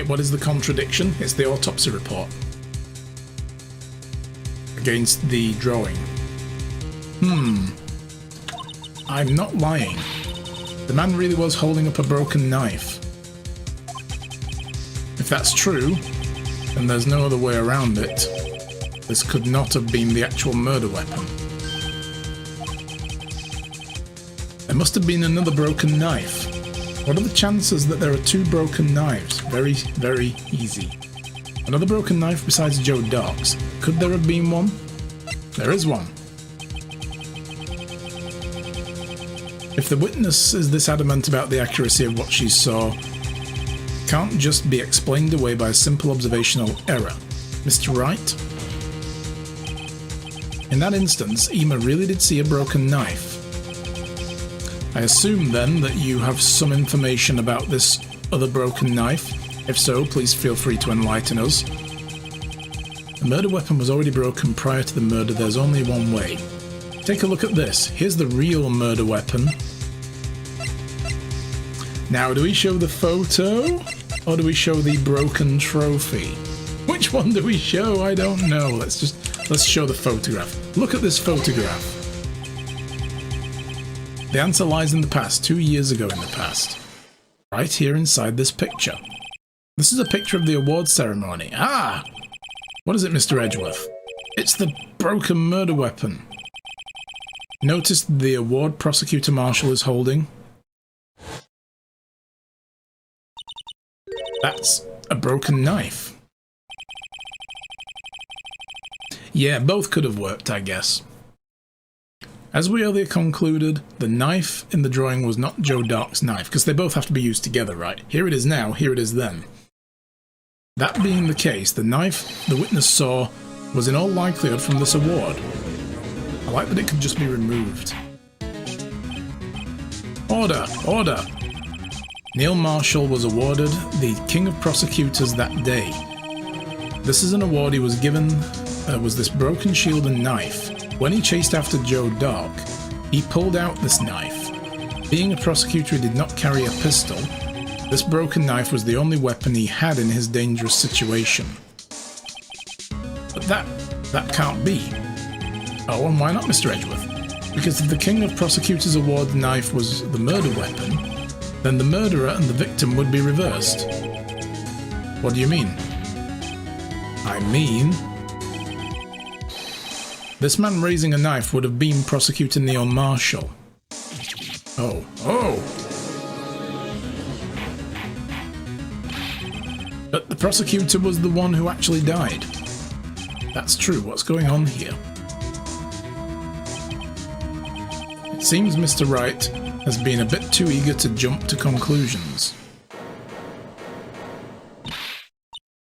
what is the contradiction? It's the autopsy report against the drawing. I'm not lying. The man really was holding up a broken knife. If that's true, then there's no other way around it. This could not have been the actual murder weapon. There must have been another broken knife. What are the chances that there are two broken knives? Very, very easy. Another broken knife besides Joe Dark's. Could there have been one? There is one. If the witness is this adamant about the accuracy of what she saw, it can't just be explained away by a simple observational error. Mr. Wright? In that instance, Emma really did see a broken knife. I assume then that you have some information about this other broken knife. If so, please feel free to enlighten us. The murder weapon was already broken prior to the murder. There's only one way. Take a look at this. Here's the real murder weapon. Now, do we show the photo or do we show the broken trophy? Which one do we show? I don't know. Let's show the photograph. Look at this photograph. The answer lies in the past, 2 years ago in the past. Right here inside this picture. This is a picture of the award ceremony. Ah! What is it, Mr. Edgeworth? It's the broken murder weapon. Notice the award prosecutor marshal is holding. That's a broken knife. Yeah, both could have worked, I guess. As we earlier concluded, the knife in the drawing was not Joe Dark's knife, because they both have to be used together, right? Here it is now, here it is then. That being the case, the knife the witness saw was in all likelihood from this award. I like that it could just be removed. Order! Order! Neil Marshall was awarded the King of Prosecutors that day. This is an award he was given, was this broken shield and knife. When he chased after Joe Dark, he pulled out this knife. Being a prosecutor, he did not carry a pistol. This broken knife was the only weapon he had in his dangerous situation. But that can't be. Oh, and why not, Mr. Edgeworth? Because if the King of Prosecutors Award knife was the murder weapon, then the murderer and the victim would be reversed. What do you mean? I mean, this man raising a knife would have been Prosecutor Neil Marshall. Oh. But the prosecutor was the one who actually died. That's true. What's going on here? It seems Mr. Wright has been a bit too eager to jump to conclusions.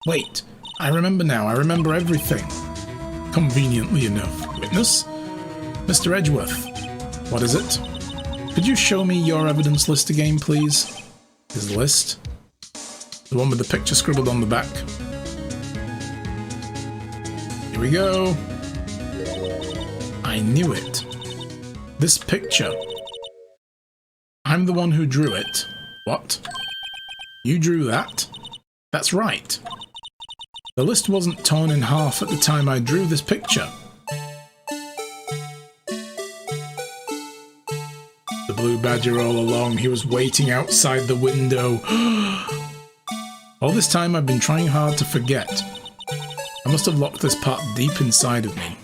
Wait, I remember now. I remember everything. Conveniently enough. Witness? Mr. Edgeworth. What is it? Could you show me your evidence list again, please? His list? The one with the picture scribbled on the back. Here we go. I knew it. This picture. I'm the one who drew it. What? You drew that? That's right. The list wasn't torn in half at the time I drew this picture. The blue badger all along, he was waiting outside the window. All this time I've been trying hard to forget. I must have locked this part deep inside of me.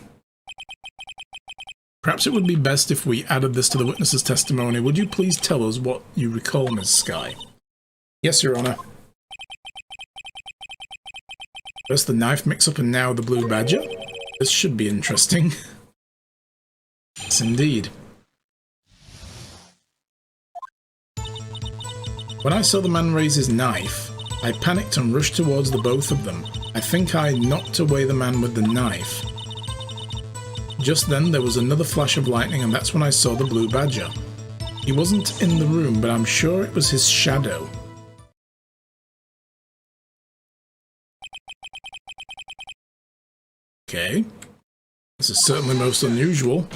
Perhaps it would be best if we added this to the witness's testimony. Would you please tell us what you recall, Ms. Skye? Yes, Your Honour. First the knife mix-up and now the blue badger. This should be interesting. Yes, indeed. When I saw the man raise his knife, I panicked and rushed towards the both of them. I think I knocked away the man with the knife. Just then there was another flash of lightning and that's when I saw the blue badger. He wasn't in the room, but I'm sure it was his shadow. Okay. This is certainly most unusual.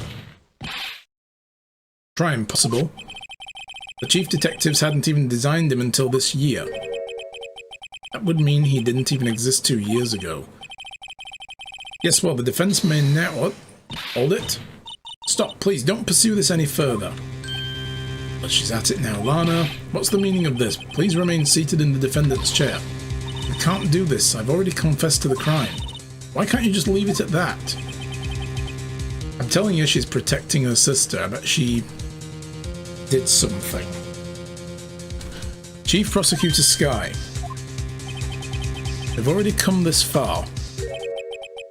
Try impossible. The chief detectives hadn't even designed him until this year. That would mean he didn't even exist 2 years ago. Yes, well, the defense may now... What? Hold it. Stop, please, don't pursue this any further. But she's at it now. Lana, what's the meaning of this? Please remain seated in the defendant's chair. You can't do this. I've already confessed to the crime. Why can't you just leave it at that? I'm telling you she's protecting her sister, but she did something. Chief Prosecutor Skye. We've already come this far.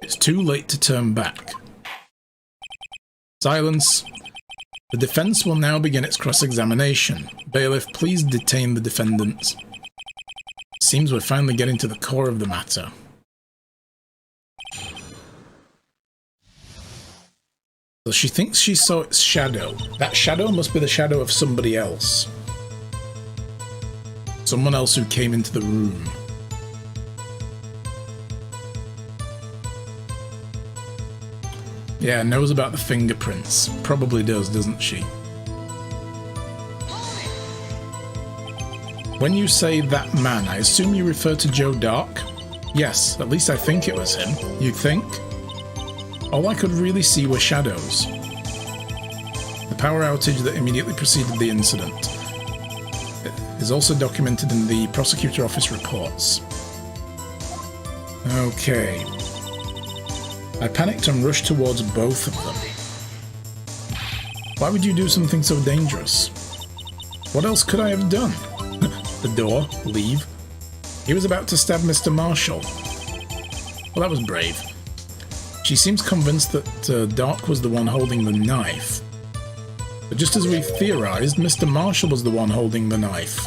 It's too late to turn back. Silence. The defense will now begin its cross-examination. Bailiff, please detain the defendants. Seems we're finally getting to the core of the matter. So she thinks she saw its shadow. That shadow must be the shadow of somebody else. Someone else who came into the room. Yeah, knows about the fingerprints. Probably does, doesn't she? When you say that man, I assume you refer to Joe Dark? Yes, at least I think it was him. You think? All I could really see were shadows. The power outage that immediately preceded the incident is also documented in the prosecutor office reports. Okay. I panicked and rushed towards both of them. Why would you do something so dangerous? What else could I have done? The door, leave. He was about to stab Mr. Marshall. Well, that was brave. She seems convinced that Dark was the one holding the knife. But just as we theorized, Mr. Marshall was the one holding the knife.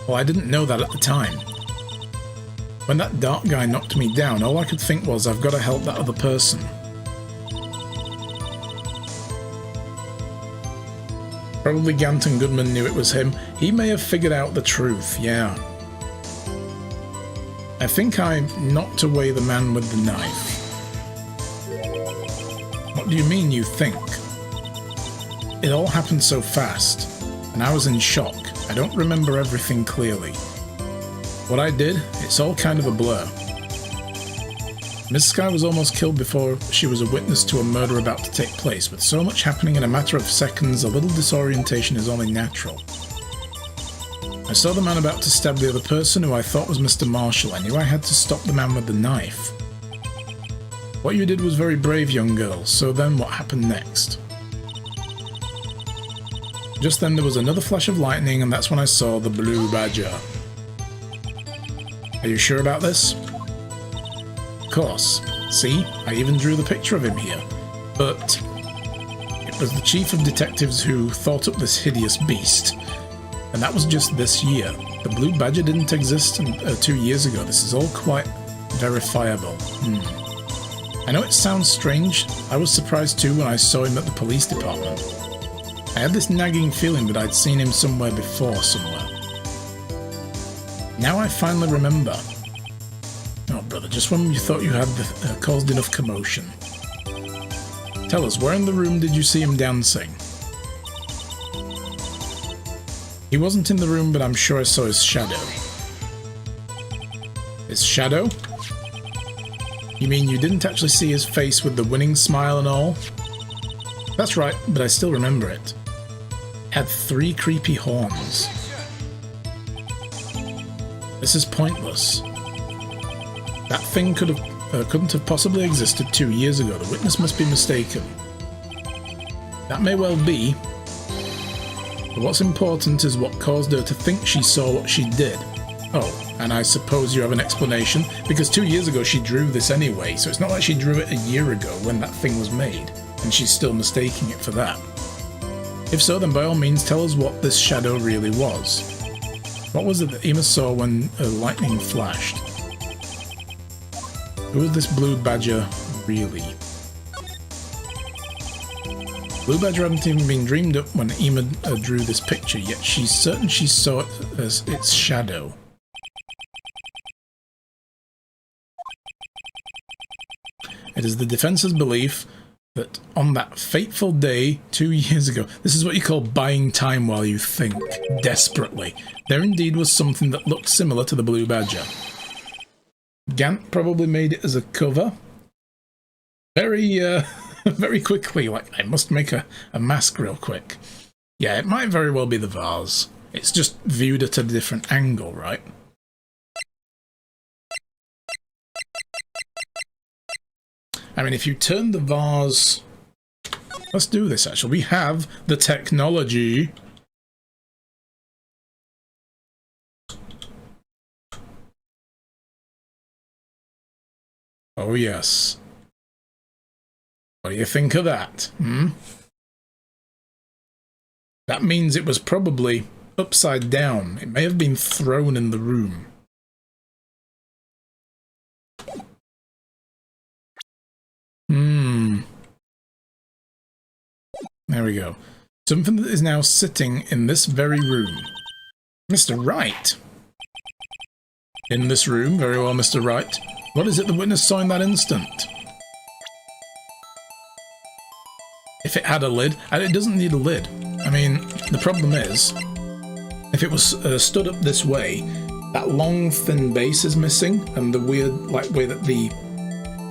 Well, I didn't know that at the time. When that Dark guy knocked me down, all I could think was, I've got to help that other person. Probably Gant and Goodman knew it was him. He may have figured out the truth, yeah. I think I knocked away the man with the knife. What do you mean, you think? It all happened so fast, and I was in shock. I don't remember everything clearly. What I did, it's all kind of a blur. Miss Skye was almost killed before she was a witness to a murder about to take place. With so much happening in a matter of seconds, a little disorientation is only natural. I saw the man about to stab the other person, who I thought was Mr. Marshall. I knew I had to stop the man with the knife. What you did was very brave, young girl. So then what happened next? Just then there was another flash of lightning, and that's when I saw the blue badger. Are you sure about this? Of course. See, I even drew the picture of him here. But it was the chief of detectives who thought up this hideous beast. And that was just this year. The blue badger didn't exist 2 years ago. This is all quite verifiable. I know it sounds strange. I was surprised too when I saw him at the police department. I had this nagging feeling that I'd seen him somewhere before, somewhere. Now I finally remember. Oh, brother, just when you thought you had caused enough commotion. Tell us, where in the room did you see him dancing? He wasn't in the room, but I'm sure I saw his shadow. His shadow? You mean you didn't actually see his face with the winning smile and all? That's right, but I still remember it. It had 3 creepy horns. This is pointless. That thing couldn't have possibly existed 2 years ago. The witness must be mistaken. That may well be, but what's important is what caused her to think she saw what she did. Oh, and I suppose you have an explanation, because 2 years ago she drew this anyway, so it's not like she drew it a year ago when that thing was made, and she's still mistaking it for that. If so, then by all means tell us what this shadow really was. What was it that Emma saw when lightning flashed? Who is this blue badger really? Blue badger hadn't even been dreamed up when Emma drew this picture, yet she's certain she saw it as its shadow. It is the defence's belief that on that fateful day 2 years ago, this is what you call buying time while you think desperately. There indeed was something that looked similar to the blue badger. Gant probably made it as a cover. Very, very quickly, like, I must make a mask real quick. Yeah, it might very well be the vase. It's just viewed at a different angle, right? I mean, if you turn the vase... Let's do this, actually. We have the technology. Oh, yes. What do you think of that? That means it was probably upside down. It may have been thrown in the room. There we go. Something that is now sitting in this very room. Mr. Wright. In this room. Very well, Mr. Wright. What is it the witness saw in that instant? If it had a lid, and it doesn't need a lid. I mean, the problem is, if it was stood up this way, that long thin base is missing, and the weird like way that the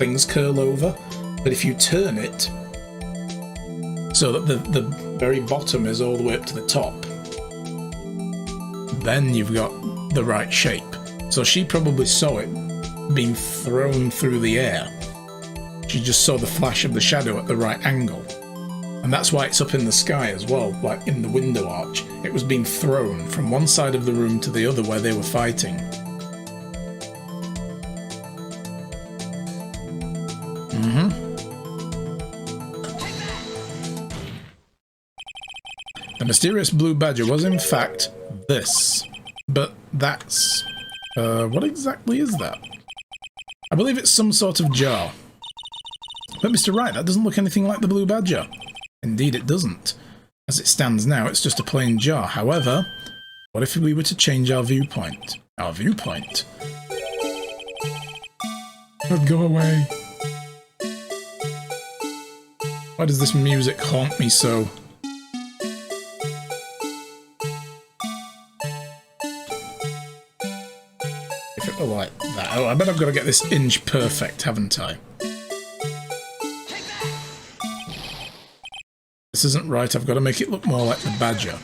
things curl over. But if you turn it so that the very bottom is all the way up to the top, then you've got the right shape. So she probably saw it being thrown through the air. She just saw the flash of the shadow at the right angle. And that's why it's up in the sky as well, like in the window arch. It was being thrown from one side of the room to the other where they were fighting. The mysterious blue badger was in fact this. But that's... what exactly is that? I believe it's some sort of jar. But Mr. Wright, that doesn't look anything like the blue badger. Indeed it doesn't. As it stands now, it's just a plain jar. However, what if we were to change our viewpoint? Our viewpoint? Oh, go away. Why does this music haunt me so? If it were like that. Oh, I bet I've got to get this inch perfect, haven't I? This isn't right, I've got to make it look more like the badger.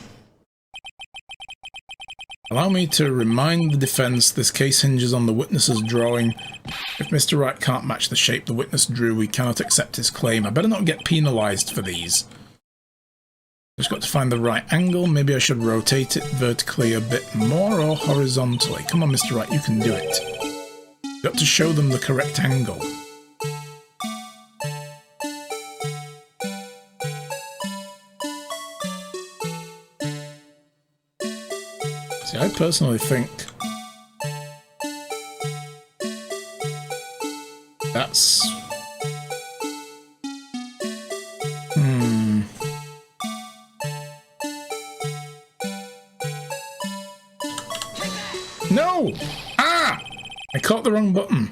Allow me to remind the defence this case hinges on the witness's drawing. If Mr. Wright can't match the shape the witness drew, we cannot accept his claim. I better not get penalised for these. Just got to find the right angle. Maybe I should rotate it vertically a bit more or horizontally. Come on, Mr. Wright, you can do it. Got to show them the correct angle. See, I personally think that's... No! Ah! I caught the wrong button.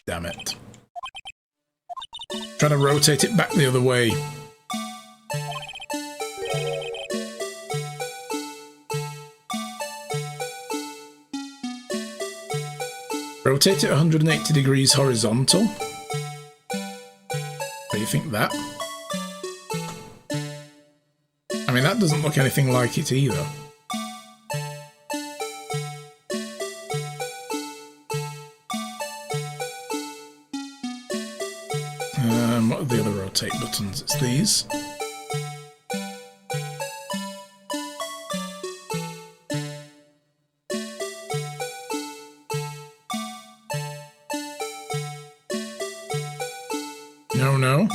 Damn it. Trying to rotate it back the other way. Rotate it 180 degrees horizontal. What do you think that? I mean, that doesn't look anything like it either. What are the other rotate buttons? It's these. No.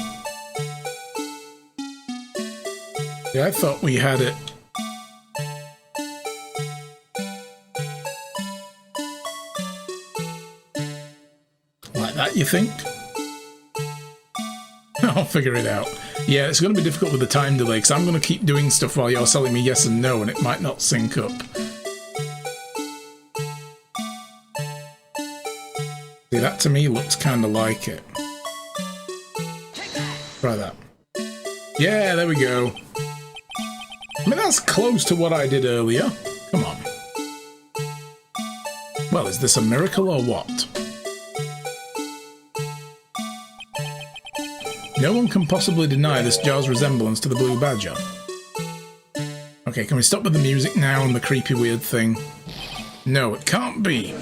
Yeah, I thought we had it. Like that, you think? I'll figure it out. Yeah, it's going to be difficult with the time delay, because I'm going to keep doing stuff while you're telling me yes and no, and it might not sync up. See, that to me looks kind of like it. Try that. Yeah, there we go. I mean, that's close to what I did earlier. Come on. Well, is this a miracle or what? No one can possibly deny this jar's resemblance to the Blue Badger. Okay, can we stop with the music now and the creepy weird thing? No, it can't be.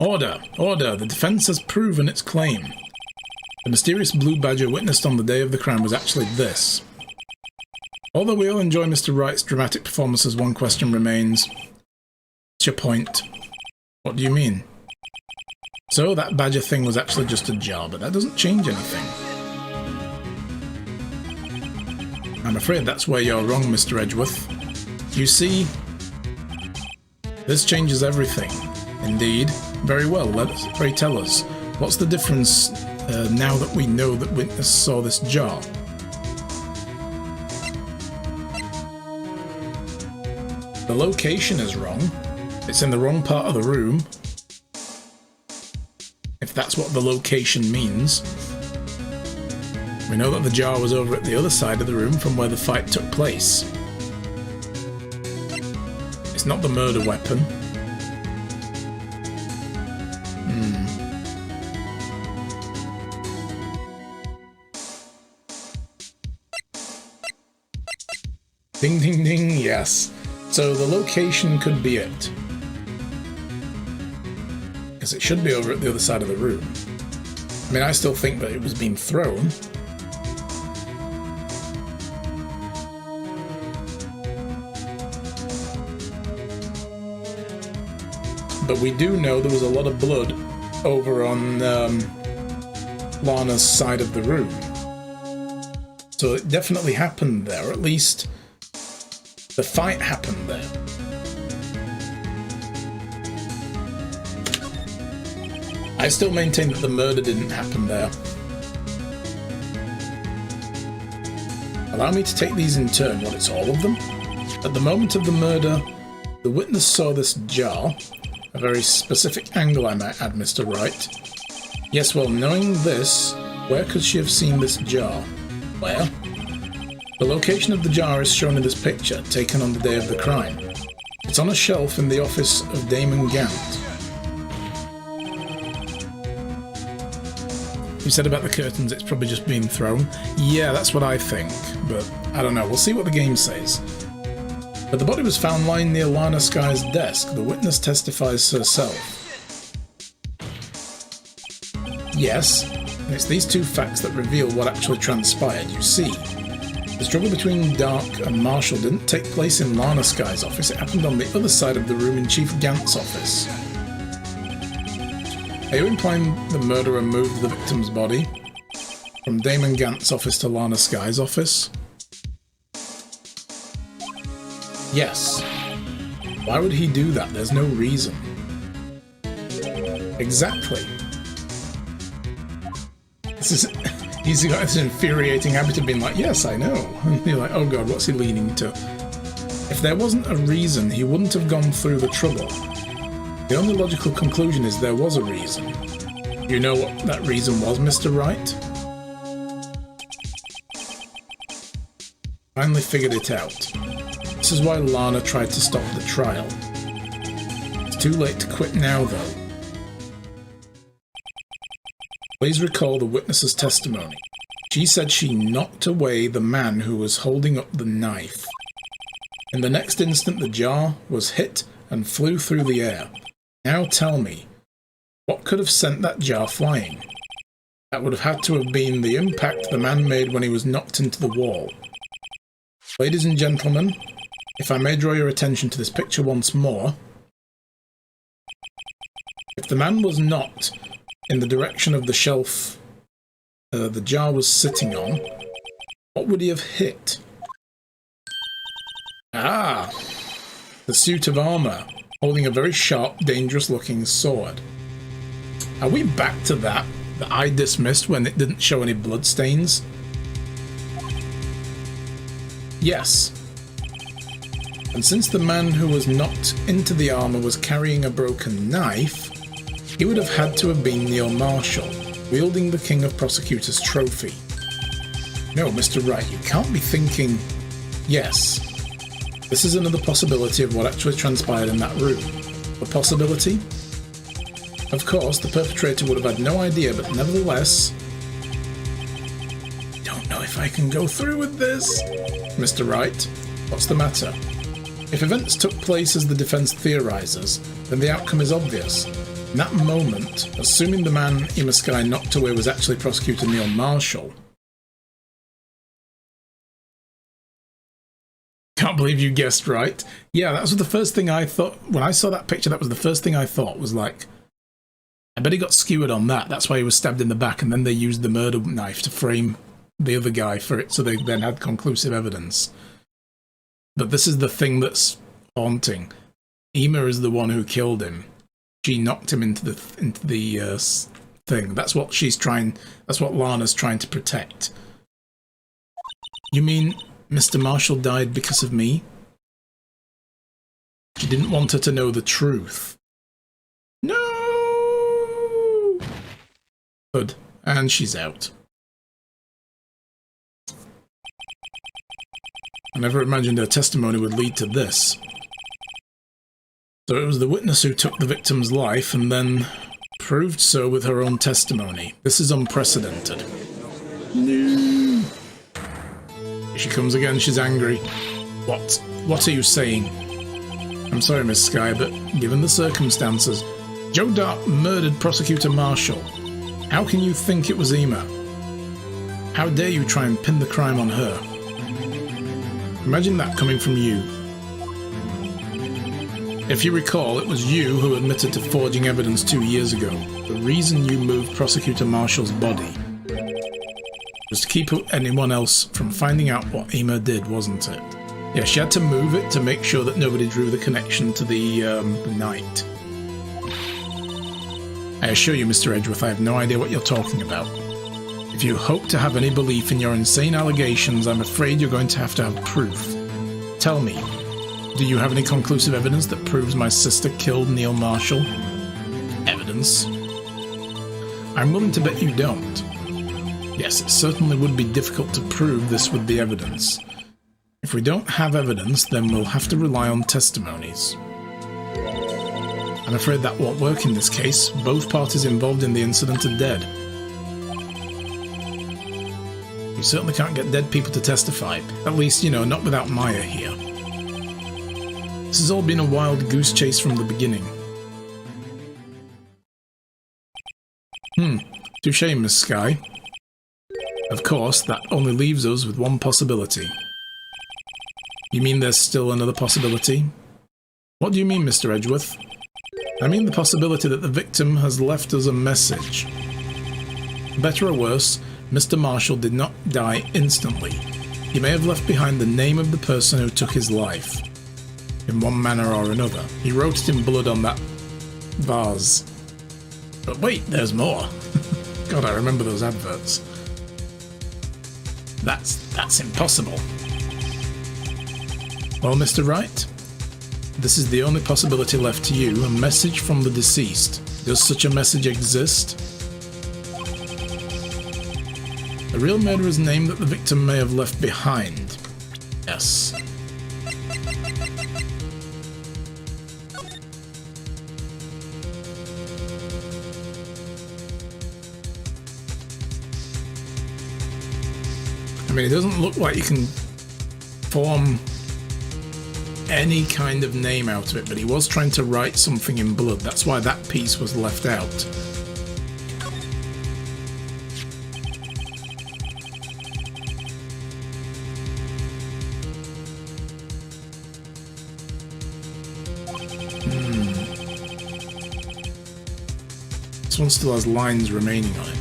Order! Order! The defense has proven its claim. The mysterious Blue Badger witnessed on the day of the crime was actually this. Although we all enjoy Mr. Wright's dramatic performances, one question remains. What's your point? What do you mean? So that badger thing was actually just a jar, but that doesn't change anything. I'm afraid that's where you're wrong, Mr. Edgeworth. You see, this changes everything. Indeed. Very well, pray tell us. What's the difference now that we know that witness saw this jar? The location is wrong. It's in the wrong part of the room. If that's what the location means. We know that the jar was over at the other side of the room from where the fight took place. It's not the murder weapon. Ding ding ding, yes. So the location could be it. Because it should be over at the other side of the room. I mean, I still think that it was being thrown. But we do know there was a lot of blood over on Lana's side of the room. So it definitely happened there, or at least the fight happened there. I still maintain that the murder didn't happen there. Allow me to take these in turn. What, it's all of them? At the moment of the murder, the witness saw this jar. A very specific angle, I might add, Mr. Wright. Yes, well, knowing this, where could she have seen this jar? Where? The location of the jar is shown in this picture, taken on the day of the crime. It's on a shelf in the office of Damon Gant. You said about the curtains it's probably just being thrown. Yeah, that's what I think, but I don't know. We'll see what the game says. But the body was found lying near Lana Sky's desk. The witness testifies herself. Yes, and it's these two facts that reveal what actually transpired. You see, the struggle between Dark and Marshall didn't take place in Lana Sky's office. It happened on the other side of the room in Chief Gant's office. Are you implying the murderer moved the victim's body from Damon Gant's office to Lana Sky's office? Yes. Why would he do that? There's no reason. Exactly. He's got this infuriating habit of being like, yes, I know. And you're like, oh god, what's he leaning to? If there wasn't a reason, he wouldn't have gone through the trouble. The only logical conclusion is there was a reason. You know what that reason was, Mr. Wright? Finally figured it out. This is why Lana tried to stop the trial. It's too late to quit now, though. Please recall the witness's testimony. She said she knocked away the man who was holding up the knife. In the next instant, the jar was hit and flew through the air. Now tell me, what could have sent that jar flying? That would have had to have been the impact the man made when he was knocked into the wall. Ladies and gentlemen, if I may draw your attention to this picture once more, if the man was knocked in the direction of the shelf the jar was sitting on, what would he have hit? Ah! The suit of armour, holding a very sharp, dangerous-looking sword. Are we back to that I dismissed when it didn't show any bloodstains? Yes. And since the man who was knocked into the armor was carrying a broken knife, he would have had to have been Neil Marshall, wielding the King of Prosecutors trophy. No, Mr. Wright, you can't be thinking, yes, this is another possibility of what actually transpired in that room. A possibility? Of course, the perpetrator would have had no idea, but nevertheless... I don't know if I can go through with this. Mr. Wright, what's the matter? If events took place as the defense theorizes, then the outcome is obvious. In that moment, assuming the man Sky knocked away was actually Prosecutor Neil Marshall... Can't believe you guessed right. Yeah, that was the first thing I thought. When I saw that picture, that was the first thing I thought, was like, I bet he got skewered on that. That's why he was stabbed in the back, and then they used the murder knife to frame the other guy for it, so they then had conclusive evidence. But this is the thing that's haunting. Ema is the one who killed him. She knocked him into the thing. That's what she's trying. That's what Lana's trying to protect. You mean Mr. Marshall died because of me? She didn't want her to know the truth. No! Good. And she's out. I never imagined her testimony would lead to this. So it was the witness who took the victim's life and then proved so with her own testimony. This is unprecedented. No. Here she comes again, she's angry. What? What are you saying? I'm sorry, Miss Skye, but given the circumstances, Joe Dart murdered Prosecutor Marshall. How can you think it was Ema? How dare you try and pin the crime on her? Imagine that coming from you. If you recall, it was you who admitted to forging evidence 2 years ago. The reason you moved Prosecutor Marshall's body was to keep anyone else from finding out what Ema did, wasn't it? Yeah, she had to move it to make sure that nobody drew the connection to the night. I assure you, Mr. Edgeworth, I have no idea what you're talking about. If you hope to have any belief in your insane allegations, I'm afraid you're going to have proof. Tell me, do you have any conclusive evidence that proves my sister killed Neil Marshall? Evidence? I'm willing to bet you don't. Yes, it certainly would be difficult to prove this with the evidence. If we don't have evidence, then we'll have to rely on testimonies. I'm afraid that won't work in this case. Both parties involved in the incident are dead. You certainly can't get dead people to testify. At least, you know, not without Maya here. This has all been a wild goose chase from the beginning. Touché, Miss Skye. Of course, that only leaves us with one possibility. You mean there's still another possibility? What do you mean, Mr. Edgeworth? I mean the possibility that the victim has left us a message. Better or worse, Mr. Marshall did not die instantly. He may have left behind the name of the person who took his life. In one manner or another. He wrote it in blood on that vase. But wait, there's more. God, I remember those adverts. That's impossible. Well, Mr. Wright, this is the only possibility left to you, a message from the deceased. Does such a message exist? A real murderer's name that the victim may have left behind. Yes. I mean, it doesn't look like you can form any kind of name out of it, but he was trying to write something in blood. That's why that piece was left out. This one still has lines remaining on it.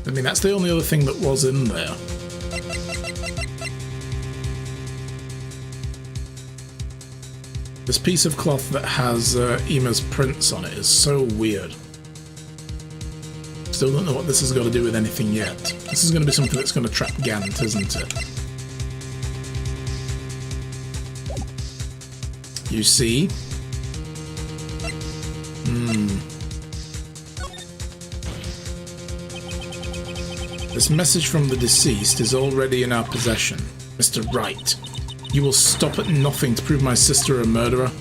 I mean, that's the only other thing that was in there. This piece of cloth that has Ema's prints on it is so weird. Still don't know what this has got to do with anything yet. This is going to be something that's going to trap Gant, isn't it? You see? This message from the deceased is already in our possession. Mr. Wright, you will stop at nothing to prove my sister a murderer.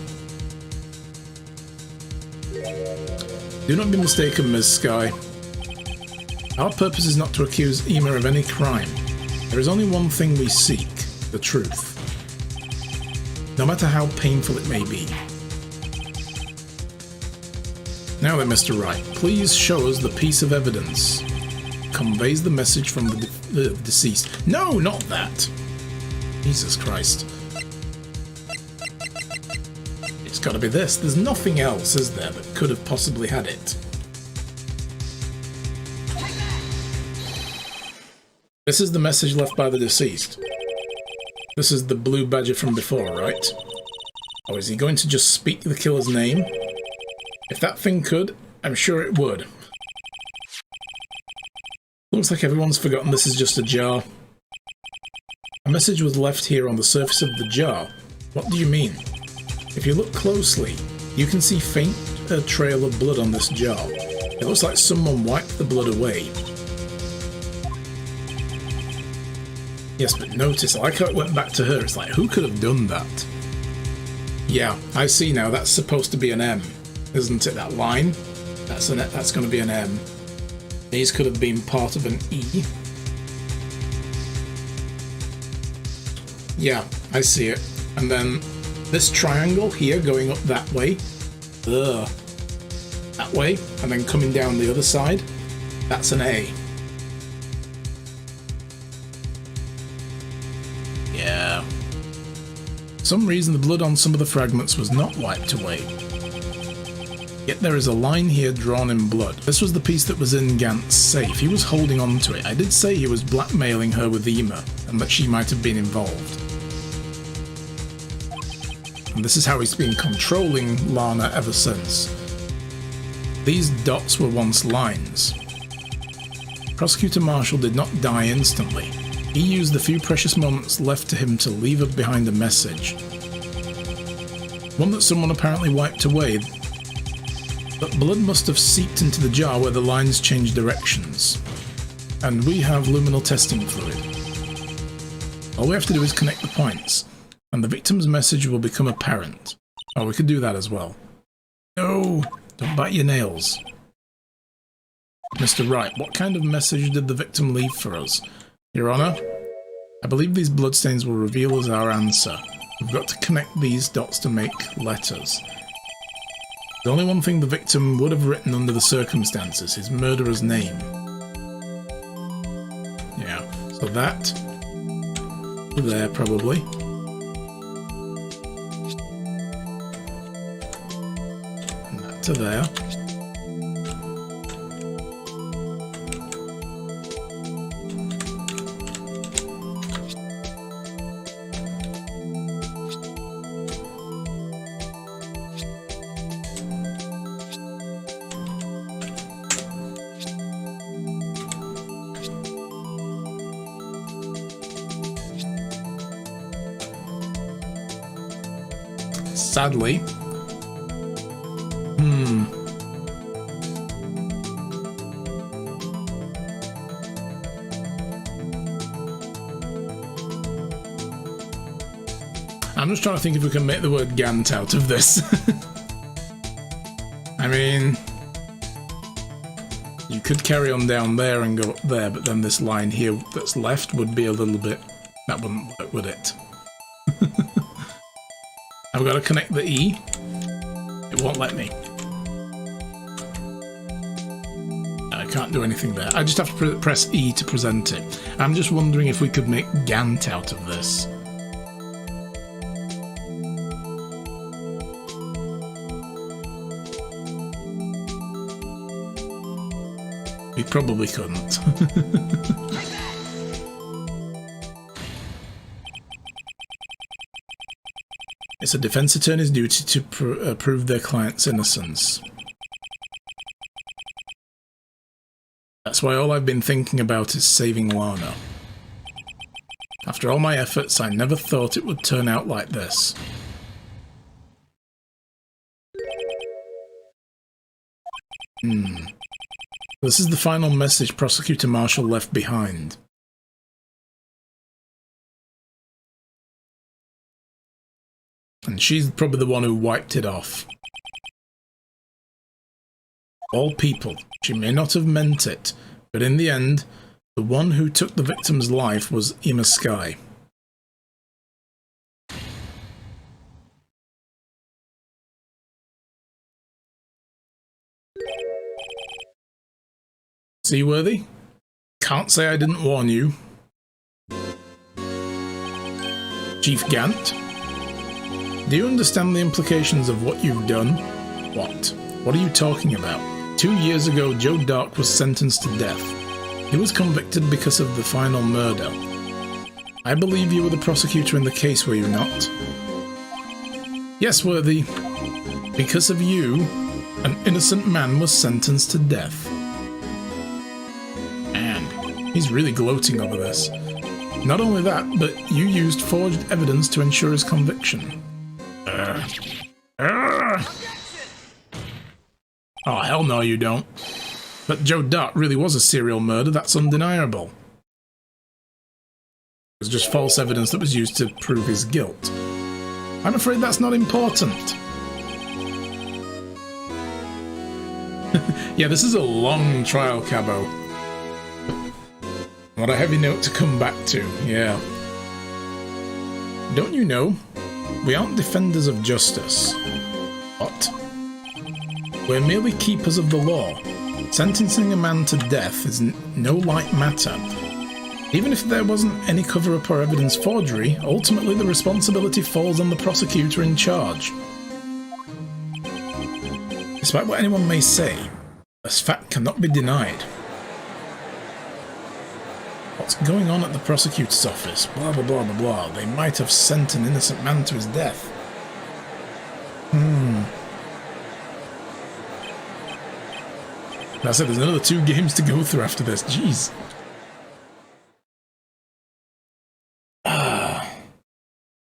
Do not be mistaken, Ms. Skye. Our purpose is not to accuse Ema of any crime. There is only one thing we seek, the truth. No matter how painful it may be. Now then, Mr. Wright, please show us the piece of evidence. Conveys the message from the deceased. No, not that! Jesus Christ. It's gotta be this. There's nothing else, is there, that could have possibly had it. This is the message left by the deceased. This is the blue badger from before, right? Or is he going to just speak the killer's name? If that thing could, I'm sure it would. Looks like everyone's forgotten this is just a jar. A message was left here on the surface of the jar. What do you mean? If you look closely, you can see faint trail of blood on this jar. It looks like someone wiped the blood away. Yes, but notice, I like how it went back to her. It's like, who could have done that? Yeah, I see now. That's supposed to be an M, isn't it? That line? That's going to be an M. These could have been part of an E. Yeah, I see it. And then this triangle here going up that way. Ugh. That way. And then coming down the other side. That's an A. Yeah. For some reason the blood on some of the fragments was not wiped away. Yet there is a line here drawn in blood. This was the piece that was in Gant's safe. He was holding on to it. I did say he was blackmailing her with Ema, and that she might have been involved. And this is how he's been controlling Lana ever since. These dots were once lines. Prosecutor Marshall did not die instantly. He used the few precious moments left to him to leave behind a message. One that someone apparently wiped away. But blood must have seeped into the jar where the lines changed directions. And we have luminal testing fluid. All we have to do is connect the points, and the victim's message will become apparent. Oh, we could do that as well. No! Don't bite your nails. Mr. Wright, what kind of message did the victim leave for us? Your Honor, I believe these bloodstains will reveal us our answer. We've got to connect these dots to make letters. The only one thing the victim would have written under the circumstances, his murderer's name. Yeah, so that to there probably. And that to there. Sadly. I'm just trying to think if we can make the word Gant out of this. I mean, you could carry on down there and go up there, but then this line here that's left would be a little bit... That wouldn't work, would it? I've got to connect the E. It won't let me. I can't do anything there. I just have to press E to present it. I'm just wondering if we could make Gant out of this. We probably couldn't. It's a defense attorney's duty to prove their client's innocence. That's why all I've been thinking about is saving Lana. After all my efforts, I never thought it would turn out like this. This is the final message Prosecutor Marshall left behind. And she's probably the one who wiped it off. All people, she may not have meant it, but in the end, the one who took the victim's life was Emma Skye. Seaworthy? Can't say I didn't warn you. Chief Gant? Do you understand the implications of what you've done? What? What are you talking about? 2 years ago, Joe Dark was sentenced to death. He was convicted because of the final murder. I believe you were the prosecutor in the case, were you not? Yes, Worthy. Because of you, an innocent man was sentenced to death. Man, he's really gloating over this. Not only that, but you used forged evidence to ensure his conviction. Oh, hell no you don't. But Joe Dark really was a serial murderer, that's undeniable. It was just false evidence that was used to prove his guilt. I'm afraid that's not important. Yeah, this is a long trial, Cabo. What a heavy note to come back to, yeah. Don't you know? We aren't defenders of justice. What? We're merely keepers of the law. Sentencing a man to death is no light matter. Even if there wasn't any cover-up or evidence forgery, ultimately the responsibility falls on the prosecutor in charge. Despite what anyone may say, this fact cannot be denied. What's going on at the prosecutor's office? Blah blah blah blah blah. They might have sent an innocent man to his death. That's it, there's another 2 games to go through after this. Jeez.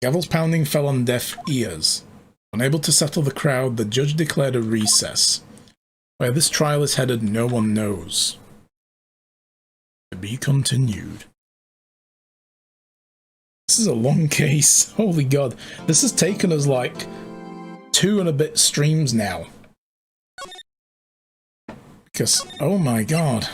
Gavel's pounding fell on deaf ears. Unable to settle the crowd, the judge declared a recess. Where this trial is headed, no one knows. To be continued. This is a long case. Holy God. This has taken us like 2 and a bit streams now. Because, oh my God.